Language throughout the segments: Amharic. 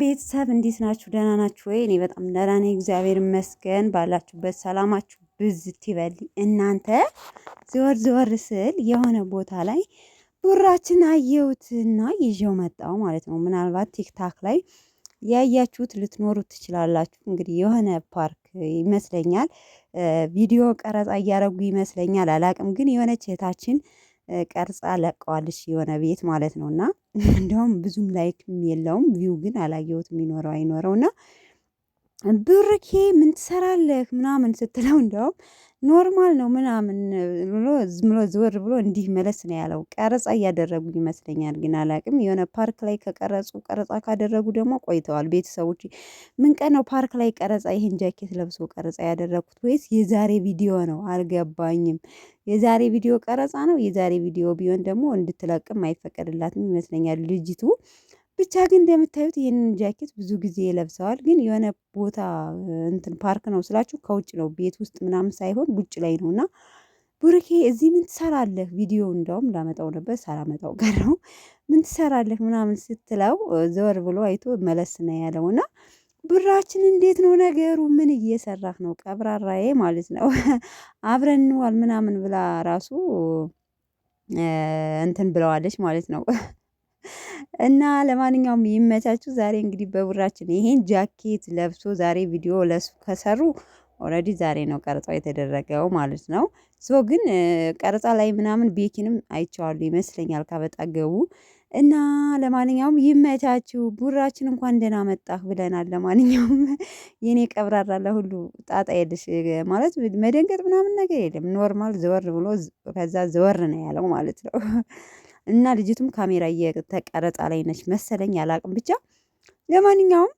ቤተሰብ እንዴት ናችሁ? ደህና ናችሁ ወይ? እኔ በጣም ደህና ነኝ፣ እግዚአብሔር ይመስገን። ባላችሁበት ሰላማችሁ ብዝት ይበል። እናንተ ዘወር ዘወር ስል የሆነ ቦታ ላይ ብራችን አየሁትና ይዤው መጣሁ ማለት ነው። ምናልባት ቲክታክ ላይ ያያችሁት ልትኖሩት ትችላላችሁ። እንግዲህ የሆነ ፓርክ ይመስለኛል፣ ቪዲዮ ቀረጻ እያደረጉ ይመስለኛል፣ አላቅም። ግን የሆነች እህታችን ቀርጻ ለቀዋለች የሆነ ቤት ማለት ነው። እና እንደውም ብዙም ላይክም የለውም ቪው ግን አላየሁትም፣ ይኖረው አይኖረው እና ብሩኬ ምን ትሰራለህ ምናምን ስትለው እንደውም ኖርማል ነው ምናምን ብሎ ዝም ብሎ ዘወር ብሎ እንዲህ መለስ ነው ያለው። ቀረጻ እያደረጉ ይመስለኛል፣ ግን አላቅም። የሆነ ፓርክ ላይ ከቀረጹ ቀረጻ ካደረጉ ደግሞ ቆይተዋል። ቤተሰቦች ምን ቀን ነው ፓርክ ላይ ቀረጻ ይሄን ጃኬት ለብሶ ቀረጻ ያደረኩት? ወይስ የዛሬ ቪዲዮ ነው? አልገባኝም። የዛሬ ቪዲዮ ቀረጻ ነው። የዛሬ ቪዲዮ ቢሆን ደግሞ እንድትለቅም አይፈቀድላትም ይመስለኛል ልጅቱ። ብቻ ግን እንደምታዩት ይህንን ጃኬት ብዙ ጊዜ ለብሰዋል። ግን የሆነ ቦታ እንትን ፓርክ ነው ስላችሁ ከውጭ ነው፣ ቤት ውስጥ ምናምን ሳይሆን ውጭ ላይ ነው። እና ቡርኬ እዚህ ምን ትሰራለህ? ቪዲዮ እንዳውም ላመጣው ነበር ሳላመጣው ቀረው። ምን ትሰራለህ ምናምን ስትለው ዘወር ብሎ አይቶ መለስ ነው ያለው። እና ብራችን እንዴት ነው ነገሩ? ምን እየሰራህ ነው? ቀብራራዬ ማለት ነው። አብረን እንዋል ምናምን ብላ ራሱ እንትን ብለዋለች ማለት ነው። እና ለማንኛውም ይመቻችሁ። ዛሬ እንግዲህ በብራችን ይሄን ጃኬት ለብሶ ዛሬ ቪዲዮ ለሱ ከሰሩ ኦልሬዲ ዛሬ ነው ቀረጻው የተደረገው ማለት ነው። ሶ ግን ቀረጻ ላይ ምናምን ቤኪንም አይቼዋለሁ ይመስለኛል ካበጣገቡ። እና ለማንኛውም ይመቻችሁ። ቡራችን እንኳን ደህና መጣህ ብለናል። ለማንኛውም የኔ ቀብራራ ለሁሉ ጣጣ የለሽ ማለት መደንገጥ ምናምን ነገር የለም። ኖርማል ዘወር ብሎ ከዛ ዘወር ነው ያለው ማለት ነው። እና ልጅቱም ካሜራ እየተቀረጻ ላይ ነች መሰለኝ፣ አላቅም። ብቻ ለማንኛውም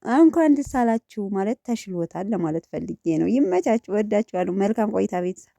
እንኳን ደስ አላችሁ ማለት ተሽሎታል ለማለት ፈልጌ ነው። ይመቻችሁ፣ ወዳችኋለሁ። መልካም ቆይታ ቤተሰብ።